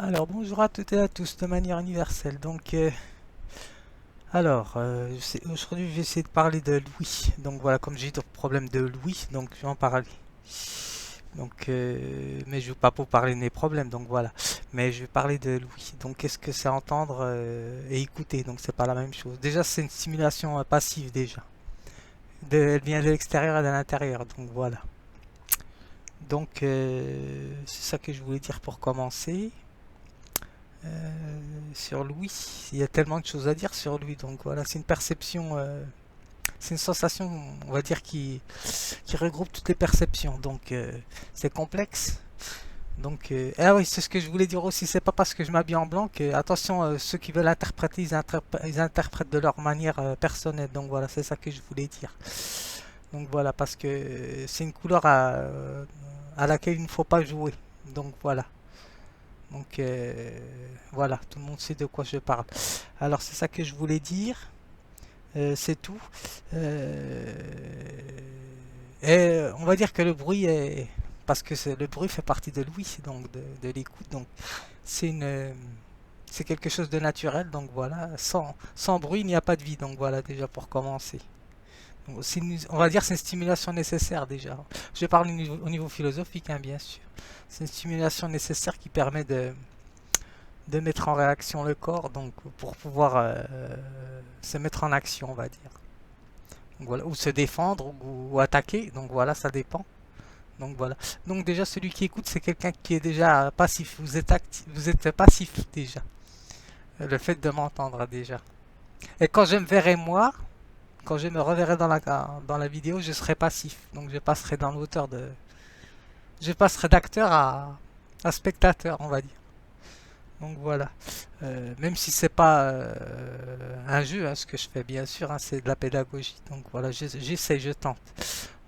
Alors bonjour à toutes et à tous de manière universelle. Aujourd'hui je vais essayer de parler de Louis. Donc voilà, comme j'ai d'autres problèmes de Louis, donc je vais en parler. Mais je ne vais pas pour parler de mes problèmes, donc voilà. Mais je vais parler de Louis. Donc qu'est-ce que c'est entendre et écouter? Donc c'est pas la même chose. Déjà c'est une stimulation passive déjà. Elle vient de l'extérieur et de l'intérieur. Donc voilà. C'est ça que je voulais dire pour commencer. Sur Louis, il y a tellement de choses à dire sur lui. Donc voilà, c'est une perception, c'est une sensation, on va dire, qui regroupe toutes les perceptions. C'est complexe. Ah oui, c'est ce que je voulais dire aussi. C'est pas parce que je m'habille en blanc que, attention, ceux qui veulent interpréter, ils interprètent de leur manière personnelle. Donc voilà, c'est ça que je voulais dire. Donc voilà, parce que c'est une couleur à laquelle il ne faut pas jouer. Donc voilà. Donc voilà, tout le monde sait de quoi je parle. Alors c'est ça que je voulais dire. C'est tout. Euh, on va dire que le bruit est... Parce que le bruit fait partie de l'ouïe, donc de l'écoute. Donc c'est une... C'est quelque chose de naturel, donc voilà. Sans bruit, il n'y a pas de vie, donc voilà déjà pour commencer. On va dire que c'est une stimulation nécessaire déjà. Je parle au niveau philosophique, hein, bien sûr. C'est une stimulation nécessaire qui permet de mettre en réaction le corps, donc pour pouvoir se mettre en action, on va dire. Donc, voilà, ou se défendre ou attaquer. Donc voilà, ça dépend. Donc voilà. Donc déjà celui qui écoute, c'est quelqu'un qui est déjà passif. Vous êtes passif déjà. Le fait de m'entendre déjà. Et quand je me verrai moi, quand je me reverrai dans la vidéo, je serai passif. Donc je passerai dans l'auteur de, je passerai d'acteur à spectateur, on va dire. Donc voilà. Même si c'est pas un jeu, hein, ce que je fais, bien sûr, hein, c'est de la pédagogie. Donc voilà, j'essaie, je tente.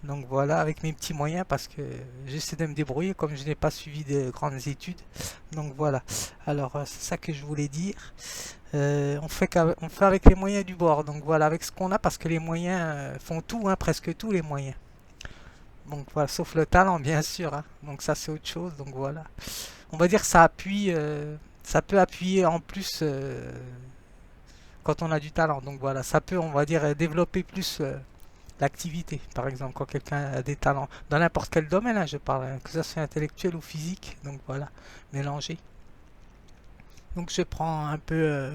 Donc voilà, avec mes petits moyens, parce que j'essaie de me débrouiller, comme je n'ai pas suivi de grandes études. Donc voilà. Alors c'est ça que je voulais dire. On fait avec les moyens du bord. Donc voilà, avec ce qu'on a, parce que les moyens font tout, hein, presque tous les moyens. Donc voilà, sauf le talent, bien sûr, hein. Donc ça c'est autre chose. Donc voilà. On va dire que ça peut appuyer en plus quand on a du talent. Donc voilà, ça peut, on va dire, développer plus l'activité. Par exemple, quand quelqu'un a des talents dans n'importe quel domaine, hein, je parle, hein, que ce soit intellectuel ou physique. Donc voilà, mélanger. Donc je prends un peu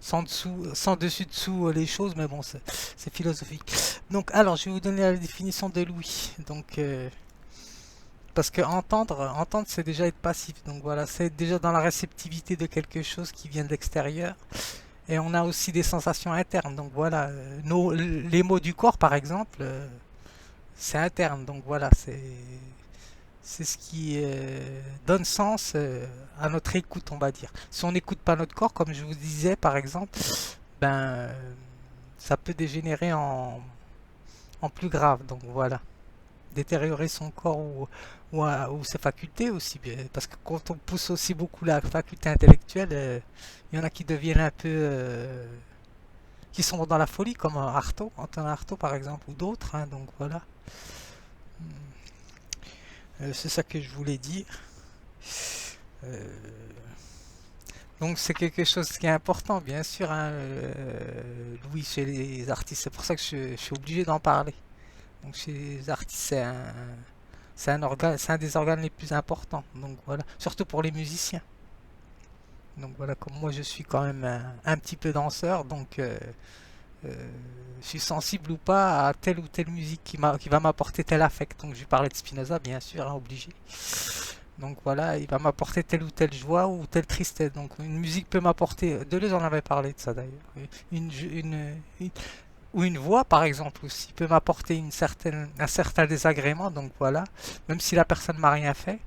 sans dessus dessous les choses, mais bon, c'est philosophique. Donc alors, je vais vous donner la définition de Louis. Parce que entendre, c'est déjà être passif. Donc voilà, c'est être déjà dans la réceptivité de quelque chose qui vient de l'extérieur. Et on a aussi des sensations internes. Donc voilà, les mots du corps, par exemple, c'est interne. Donc voilà, c'est ce qui donne sens à notre écoute, on va dire. Si on n'écoute pas notre corps, comme je vous disais, par exemple, ben, ça peut dégénérer en plus grave. Donc voilà, détériorer son corps ou ses facultés aussi. Parce que quand on pousse aussi beaucoup la faculté intellectuelle, il y en a qui deviennent un peu... qui sont dans la folie, comme Artaud, Antonin Artaud par exemple, ou d'autres. Hein, donc voilà. C'est ça que je voulais dire. Euh, donc c'est quelque chose qui est important, bien sûr, hein, Louis, chez les artistes. C'est pour ça que je suis obligé d'en parler. Donc chez les artistes, c'est un organe, c'est un des organes les plus importants. Donc voilà, surtout pour les musiciens. Donc voilà, comme moi je suis quand même un petit peu danseur, je suis sensible ou pas à telle ou telle musique qui va m'apporter tel affect. Donc je vais parler de Spinoza, bien sûr, hein, obligé. Donc voilà, il va m'apporter telle ou telle joie ou telle tristesse. Donc une musique peut m'apporter. Deleuze en avait parlé de ça d'ailleurs. Une- ou une voix par exemple aussi peut m'apporter un certain désagrément. Donc voilà, même si la personne m'a rien fait.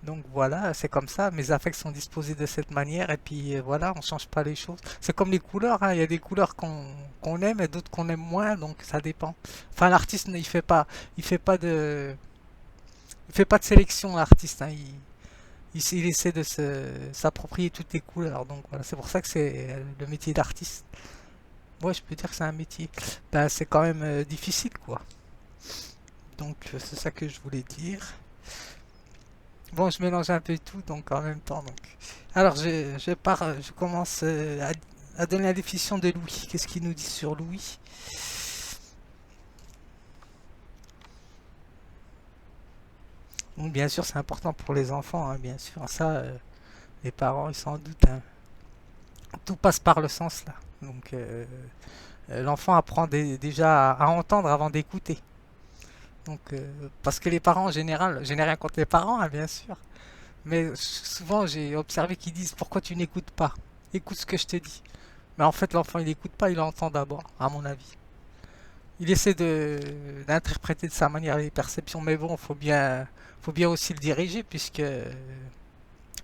Donc voilà, c'est comme ça, mes affects sont disposés de cette manière et puis voilà, on change pas les choses. C'est comme les couleurs, hein, il y a des couleurs qu'on aime et d'autres qu'on aime moins, donc ça dépend. Enfin, l'artiste, il fait pas de, il fait pas de sélection, l'artiste, hein, il essaie de s'approprier toutes les couleurs, donc voilà, c'est pour ça que c'est le métier d'artiste. Moi, je peux dire que c'est un métier. Ben, c'est quand même difficile, quoi. Donc c'est ça que je voulais dire. Bon, je mélange un peu tout, donc en même temps. Donc. Alors, je commence à donner la définition de Louis. Qu'est-ce qu'il nous dit sur Louis? Donc, bien sûr, c'est important pour les enfants, hein, bien sûr. Ça, les parents, ils s'en doutent, hein. Tout passe par le sens, là. Donc, l'enfant apprend déjà à entendre avant d'écouter. Donc, parce que les parents, en général, je n'ai rien contre les parents, hein, bien sûr. Mais souvent, j'ai observé qu'ils disent pourquoi tu n'écoutes pas? Écoute ce que je te dis. Mais en fait, l'enfant, il n'écoute pas, il entend d'abord, à mon avis. Il essaie d'interpréter de sa manière les perceptions, mais bon, faut bien aussi le diriger, puisque,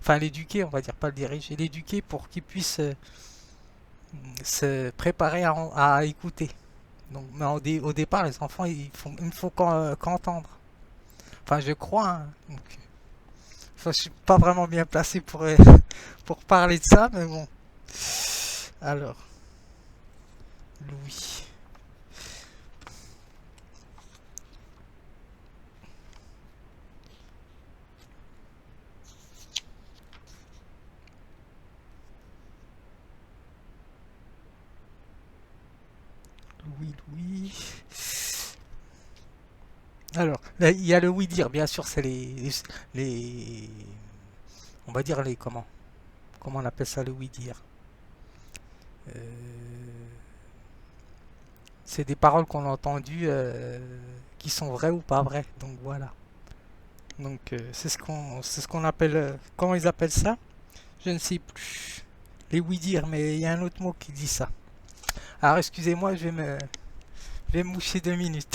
enfin, l'éduquer, on va dire, pas le diriger, l'éduquer pour qu'il puisse se préparer à écouter. Donc, mais au départ, les enfants, il ne faut qu'entendre. Enfin, je crois, hein. Donc, enfin, je suis pas vraiment bien placé pour, pour parler de ça, mais bon. Alors, Louis. Louis. Alors, là, il y a le oui-dire, bien sûr, c'est les- on va dire comment on appelle ça le oui-dire. Euh, c'est des paroles qu'on a entendues qui sont vraies ou pas vraies, donc voilà. Donc c'est ce qu'on appelle, comment ils appellent ça? Je ne sais plus. Les oui-dire, mais il y a un autre mot qui dit ça. Alors excusez-moi, je vais me moucher 2 minutes.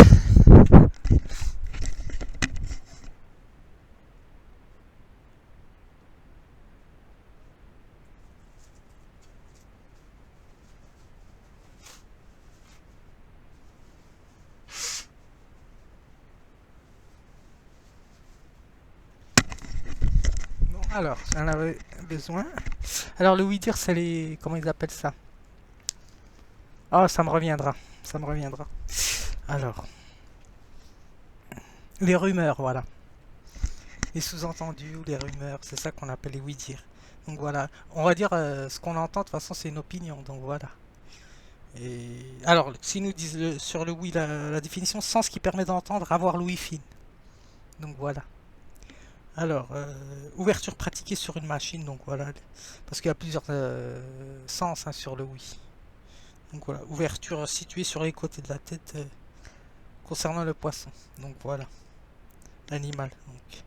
Bon, alors, j'en avais besoin. Alors le oui-dire, c'est les, comment ils appellent ça? Ah, ça me reviendra. Ça me reviendra. Alors, les rumeurs, voilà. Les sous-entendus ou les rumeurs, c'est ça qu'on appelle les oui-dire. Donc voilà, on va dire ce qu'on entend, de toute façon, c'est une opinion, donc voilà. Et alors, s'ils nous disent sur le oui la définition, sens qui permet d'entendre, avoir l'ouïe fine. Donc voilà. Alors, ouverture pratiquée sur une machine, donc voilà. Parce qu'il y a plusieurs sens, hein, sur le oui. Donc voilà, ouverture située sur les côtés de la tête concernant le poisson. Donc voilà, l'animal. Donc.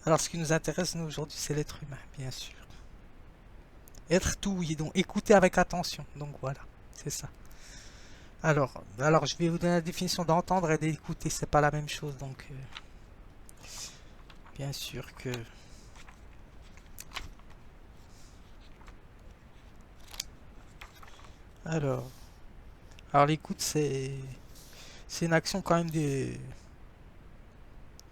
Alors, ce qui nous intéresse, nous, aujourd'hui, c'est l'être humain, bien sûr. Être tout oui, donc écouter avec attention. Donc voilà, c'est ça. Alors, je vais vous donner la définition d'entendre et d'écouter, c'est pas la même chose, donc bien sûr que. Alors, alors l'écoute, c'est une action quand même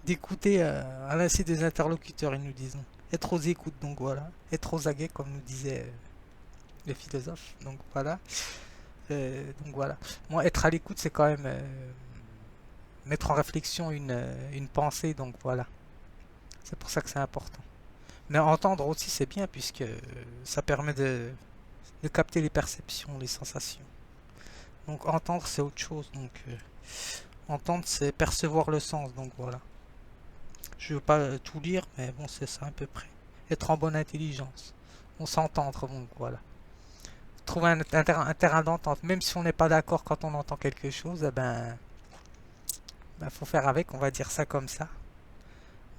d'écouter à l'insu des interlocuteurs, ils nous disent. Être aux écoutes, donc voilà. Être aux aguets, comme nous disait le philosophe. Donc voilà. Donc voilà. Moi, être à l'écoute, c'est quand même mettre en réflexion une pensée, donc voilà. C'est pour ça que c'est important. Mais entendre aussi, c'est bien, puisque ça permet de capter les perceptions, les sensations. Donc entendre, c'est autre chose. Donc entendre, c'est percevoir le sens, donc voilà. Je veux pas tout lire, mais bon, c'est ça à peu près. Être en bonne intelligence. On s'entendre, donc voilà. Trouver un terrain d'entente, même si on n'est pas d'accord quand on entend quelque chose, eh faut faire avec, on va dire ça comme ça.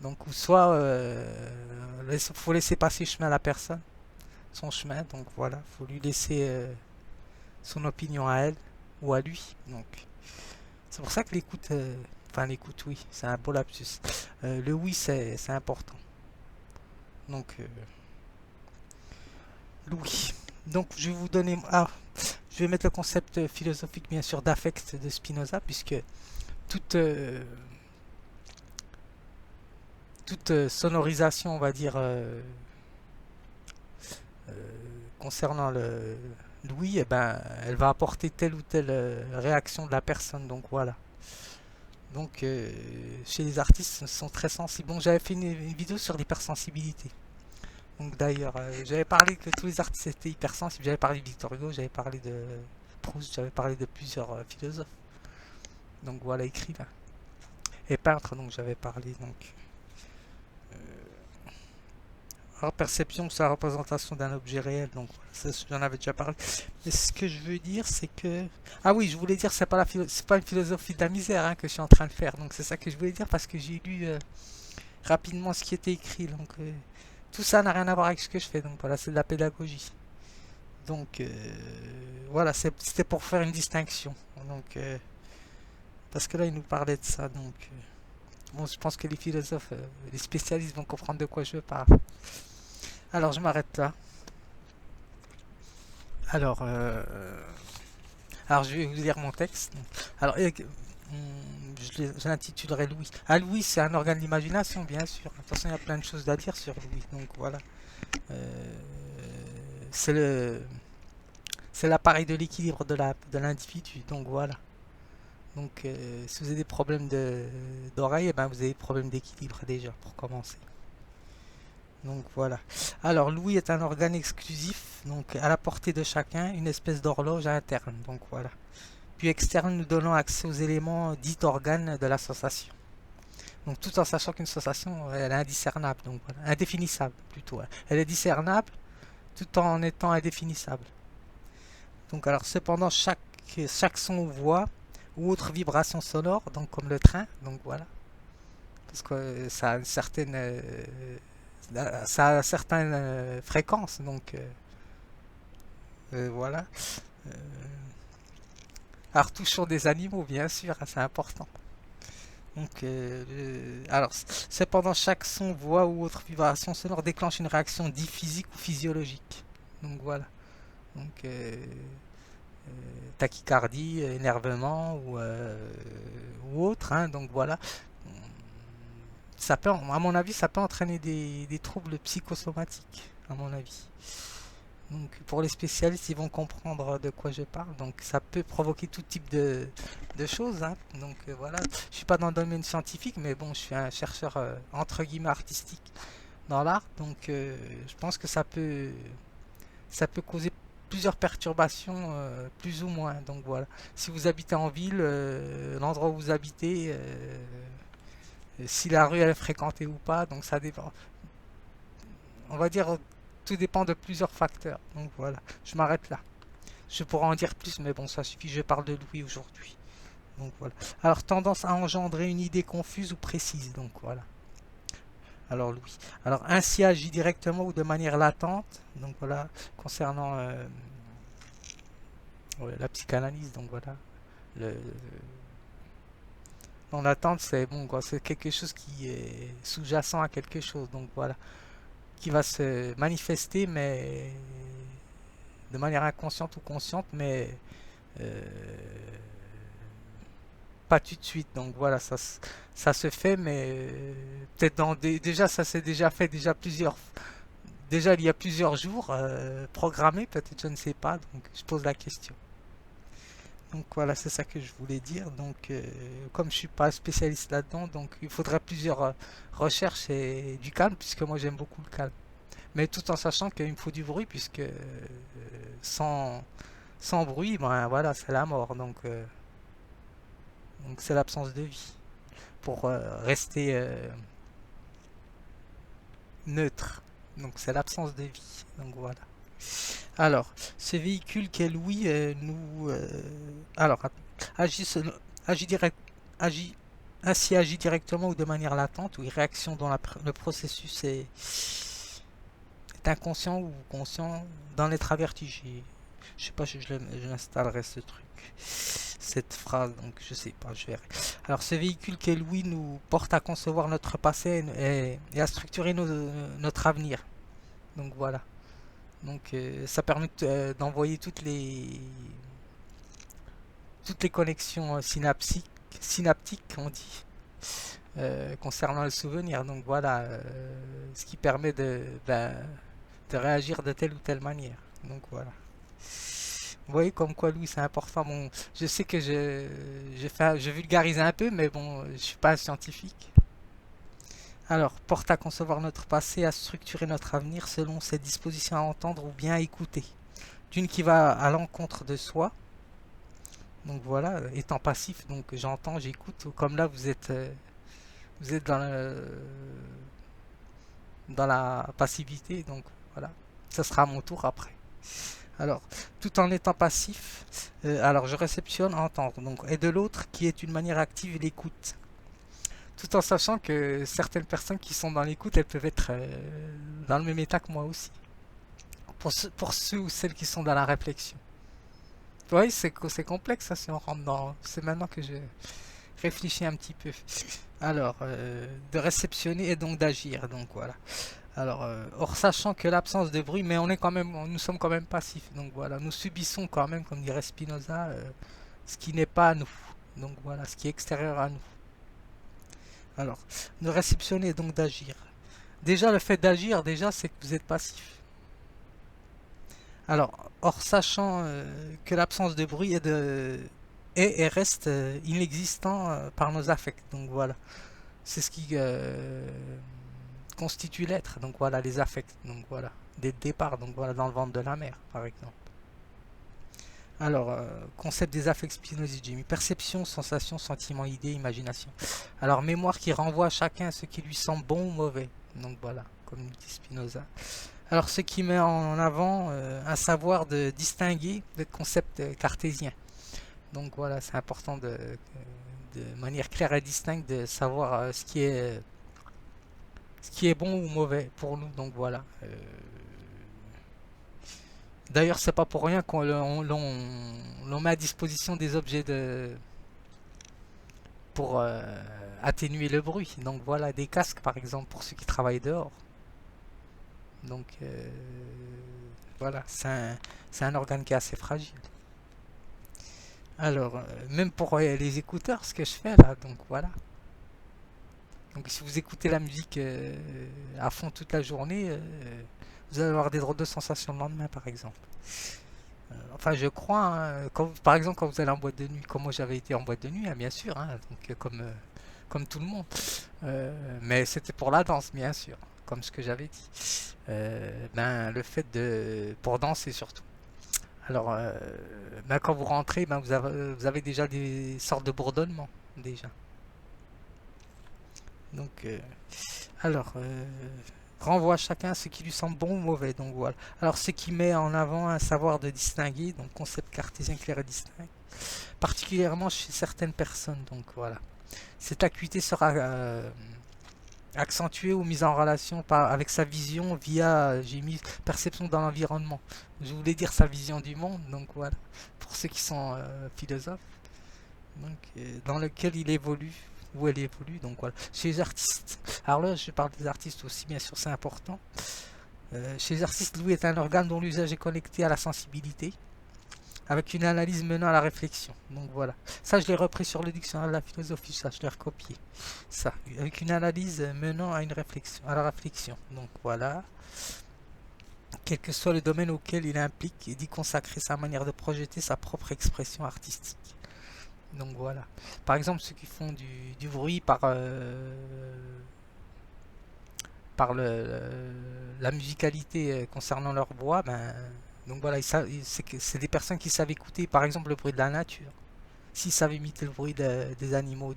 Donc, ou soit, faut laisser passer chemin à la personne, son chemin, donc voilà, faut lui laisser son opinion à elle ou à lui. Donc, c'est pour ça que l'écoute, enfin l'écoute, oui, c'est un beau lapsus. Le oui, c'est important. Donc, l'ouïe. Donc, je vais vous donner, je vais mettre le concept philosophique, bien sûr, d'affect de Spinoza, puisque toute, toute sonorisation, on va dire, euh, concernant l'ouïe, elle va apporter telle ou telle réaction de la personne. Donc voilà. Donc, chez les artistes, ils sont très sensibles. Bon, j'avais fait une vidéo sur l'hypersensibilité. Donc, d'ailleurs, j'avais parlé que tous les artistes étaient hypersensibles. J'avais parlé de Victor Hugo, j'avais parlé de Proust, j'avais parlé de plusieurs philosophes. Donc, voilà, écrivains. Et peintres, donc j'avais parlé. Donc, alors, perception, c'est la représentation d'un objet réel. Donc, voilà, j'en avais déjà parlé. Mais ce que je veux dire, c'est que... Ah oui, je voulais dire, c'est pas une philosophie de la misère hein, que je suis en train de faire. Donc, c'est ça que je voulais dire parce que j'ai lu rapidement ce qui était écrit. Donc, tout ça n'a rien à voir avec ce que je fais. Donc, voilà, c'est de la pédagogie. Donc, voilà, c'était pour faire une distinction. Donc, parce que là, il nous parlait de ça. Donc, bon, je pense que les philosophes, les spécialistes vont comprendre de quoi je parle. Alors, je m'arrête là. Alors, alors, je vais vous lire mon texte. Alors, je l'intitulerai Louis. Ah, Louis, c'est un organe d'imagination, bien sûr. De toute façon, il y a plein de choses à dire sur Louis. Donc, voilà. Euh, c'est le, c'est l'appareil de l'équilibre de l'individu. Donc, voilà. Donc, si vous avez des problèmes d'oreille, eh ben, vous avez des problèmes d'équilibre déjà, pour commencer. Donc voilà. Alors l'ouïe est un organe exclusif, donc à la portée de chacun, une espèce d'horloge interne. Donc voilà. Puis externe, nous donnant accès aux éléments dits organes de la sensation. Donc tout en sachant qu'une sensation, elle est indiscernable, donc voilà, indéfinissable plutôt. Elle est discernable tout en étant indéfinissable. Donc alors cependant chaque son ou voix ou autre vibration sonore, donc comme le train, donc voilà, parce que ça a une certaine fréquences, donc voilà. Euh, alors toujours des animaux, bien sûr, hein, c'est important. Donc, alors, cependant, chaque son, voix ou autre vibration sonore déclenche une réaction dite physique ou physiologique. Donc voilà. Donc, tachycardie, énervement ou autre. Hein, donc voilà. Ça peut, à mon avis, ça peut entraîner des troubles psychosomatiques, à mon avis. Donc, pour les spécialistes, ils vont comprendre de quoi je parle. Donc, ça peut provoquer tout type de choses. Hein. Donc, voilà. Je suis pas dans le domaine scientifique, mais bon, je suis un chercheur entre guillemets artistique dans l'art. Donc, je pense que ça peut causer plusieurs perturbations, plus ou moins. Donc, voilà. Si vous habitez en ville, l'endroit où vous habitez, si la rue elle est fréquentée ou pas, donc ça dépend. On va dire tout dépend de plusieurs facteurs. Donc voilà, je m'arrête là. Je pourrais en dire plus, mais bon, ça suffit, je parle de Louis aujourd'hui. Donc voilà. Alors, tendance à engendrer une idée confuse ou précise. Donc voilà. Alors, Louis. Alors, ainsi agit directement ou de manière latente. Donc voilà, concernant ouais, la psychanalyse. Donc voilà. Le, non, l'attente, c'est bon, quoi, c'est quelque chose qui est sous-jacent à quelque chose. Donc voilà. Qui va se manifester, mais de manière inconsciente ou consciente, mais euh, pas tout de suite. Donc voilà, ça se fait, mais peut-être déjà ça s'est déjà fait déjà il y a plusieurs jours programmé, peut-être je ne sais pas. Donc je pose la question. Donc voilà, c'est ça que je voulais dire. Donc comme je suis pas spécialiste là-dedans, donc il faudrait plusieurs recherches et du calme, puisque moi j'aime beaucoup le calme. Mais tout en sachant qu'il me faut du bruit, puisque sans, sans bruit, ben voilà, c'est la mort. Donc c'est l'absence de vie. Pour rester neutre. Donc c'est l'absence de vie. Donc voilà. Alors, ce véhicule qu'est Louis alors, agit, agit, direct, agit, ainsi agit directement ou de manière latente, ou une réaction dont le processus est inconscient ou conscient d'en être averti. Je sais pas si je l'installerai ce truc, cette phrase, donc je sais pas, je verrai. Alors ce véhicule qu'est Louis nous porte à concevoir notre passé et à structurer notre avenir. Donc voilà. Donc ça permet d'envoyer toutes les connexions synaptiques, on dit, concernant le souvenir. Donc voilà, ce qui permet de réagir de telle ou telle manière. Donc voilà. Vous voyez comme quoi Louis c'est important. Bon, je sais que je vulgarise un peu, mais bon, je suis pas un scientifique. Alors, porte à concevoir notre passé, à structurer notre avenir selon ses dispositions à entendre ou bien à écouter. D'une qui va à l'encontre de soi. Donc voilà, étant passif, donc j'entends, j'écoute. Comme là, vous êtes dans la passivité, donc voilà. Ça sera à mon tour après. Alors, tout en étant passif, alors je réceptionne, entendre. Donc, et de l'autre qui est une manière active, l'écoute. Tout en sachant que certaines personnes qui sont dans l'écoute, elles peuvent être dans le même état que moi aussi. Pour ceux ou celles qui sont dans la réflexion. Oui, c'est complexe ça si on rentre dans. C'est maintenant que je réfléchis un petit peu. Alors, de réceptionner et donc d'agir. Donc voilà. Alors, or sachant que l'absence de bruit, mais on est quand même, nous sommes quand même passifs. Donc voilà, nous subissons quand même, comme dirait Spinoza, ce qui n'est pas à nous. Donc voilà, ce qui est extérieur à nous. Alors, de réceptionner et donc d'agir. Déjà, le fait d'agir, déjà, c'est que vous êtes passif. Alors, or sachant que l'absence de bruit est et reste inexistant par nos affects. Donc voilà, c'est ce qui constitue l'être. Donc voilà, les affects. Donc voilà, dès le départ. Donc voilà, dans le ventre de la mère, par exemple. Alors, concept des affects spinozistes, j'ai mis perception, sensation, sentiment, idée, imagination. Alors, mémoire qui renvoie à chacun à ce qui lui semble bon ou mauvais. Donc voilà, comme dit Spinoza. Alors, ce qui met en avant un savoir de distinguer des concepts cartésiens. Donc voilà, c'est important de manière claire et distincte de savoir ce qui est bon ou mauvais pour nous. Donc voilà. D'ailleurs, c'est pas pour rien l'on met à disposition des objets pour atténuer le bruit. Donc voilà, des casques par exemple pour ceux qui travaillent dehors. Donc voilà, c'est un organe qui est assez fragile. Alors, même pour les écouteurs, ce que je fais là, donc voilà. Donc si vous écoutez la musique à fond toute la journée, vous allez avoir des drôles de sensations le lendemain par exemple. Enfin, je crois, hein, par exemple, quand vous allez en boîte de nuit, comme moi j'avais été en boîte de nuit, hein, bien sûr, hein, donc, comme tout le monde. Mais c'était pour la danse, bien sûr, comme ce que j'avais dit. Ben, le fait pour danser surtout. Alors, ben, quand vous rentrez, ben, vous avez déjà des sortes de bourdonnements, déjà. Donc, alors, renvoie chacun ce qui lui semble bon ou mauvais. Donc voilà. Alors, ce qui met en avant un savoir de distinguer, donc concept cartésien clair et distinct, particulièrement chez certaines personnes. Donc voilà. Cette acuité sera accentuée ou mise en relation avec sa vision via, j'ai mis perception dans l'environnement. Je voulais dire sa vision du monde. Donc voilà. Pour ceux qui sont philosophes. Donc, dans lequel il évolue où elle évolue. Donc voilà. Chez les artistes, alors là je parle des artistes aussi, bien sûr c'est important. Chez les artistes, l'ouïe est un organe dont l'usage est connecté à la sensibilité, avec une analyse menant à la réflexion. Donc voilà. Ça je l'ai repris sur le dictionnaire de la philosophie, ça je l'ai recopié. Ça, avec une analyse menant à une réflexion, à la réflexion. Donc voilà. Quel que soit le domaine auquel il implique, et d'y consacrer sa manière de projeter sa propre expression artistique. Donc voilà. Par exemple, ceux qui font du bruit par la musicalité concernant leur voix, ben, donc voilà, c'est des personnes qui savent écouter, par exemple, le bruit de la nature. S'ils savent imiter le bruit des animaux,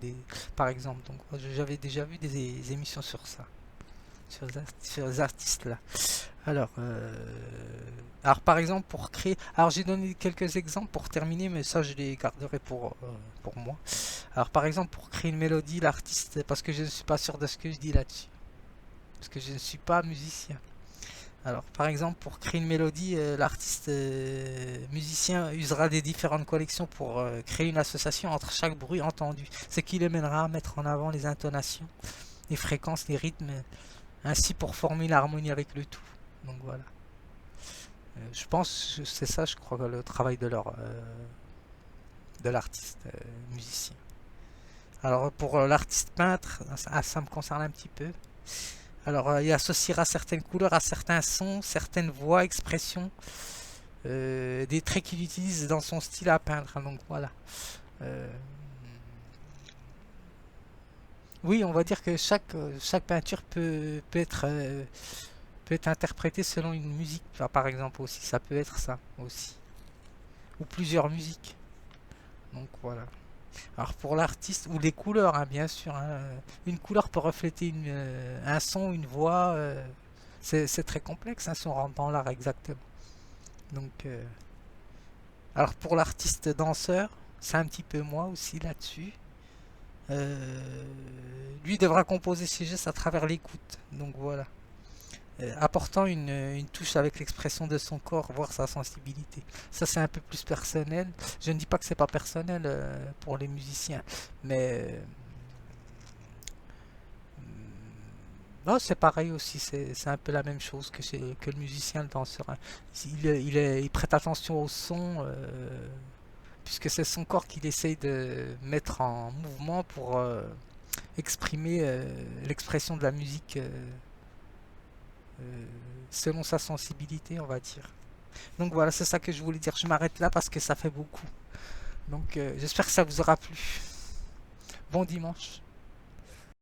par exemple. Donc j'avais déjà vu des émissions sur ça, sur les artistes là. Alors, alors par exemple pour créer, alors j'ai donné quelques exemples pour terminer, mais ça je les garderai pour moi. Alors par exemple pour créer une mélodie, l'artiste, parce que je ne suis pas sûr de ce que je dis là-dessus, parce que je ne suis pas musicien. Alors par exemple pour créer une mélodie, l'artiste musicien usera des différentes collections pour créer une association entre chaque bruit entendu, ce qui le mènera à mettre en avant les intonations, les fréquences, les rythmes, ainsi pour former l'harmonie avec le tout. Donc voilà. Je pense que c'est ça, je crois, le travail de l'artiste musicien. Alors pour l'artiste peintre, ça me concerne un petit peu. Alors il associera certaines couleurs à certains sons, certaines voix, expressions, des traits qu'il utilise dans son style à peindre, hein, donc voilà. Euh, oui, on va dire que chaque peinture peut être interprétée selon une musique, enfin, par exemple aussi, ça peut être ça aussi, ou plusieurs musiques, donc voilà. Alors pour l'artiste, ou les couleurs, hein, bien sûr, hein, une couleur peut refléter un son, une voix, c'est très complexe, hein, si on rentre dans l'art exactement. Donc, alors pour l'artiste danseur, c'est un petit peu moi aussi là-dessus. Lui devra composer ses gestes à travers l'écoute, donc voilà. Apportant une touche avec l'expression de son corps, voire sa sensibilité. Ça, c'est un peu plus personnel. Je ne dis pas que c'est pas personnel pour les musiciens, mais non, c'est pareil aussi. C'est un peu la même chose que le musicien, le danseur, hein. Il prête attention au son, puisque c'est son corps qu'il essaye de mettre en mouvement pour exprimer l'expression de la musique euh, selon sa sensibilité, on va dire. Donc voilà, c'est ça que je voulais dire. Je m'arrête là parce que ça fait beaucoup. Donc j'espère que ça vous aura plu. Bon dimanche.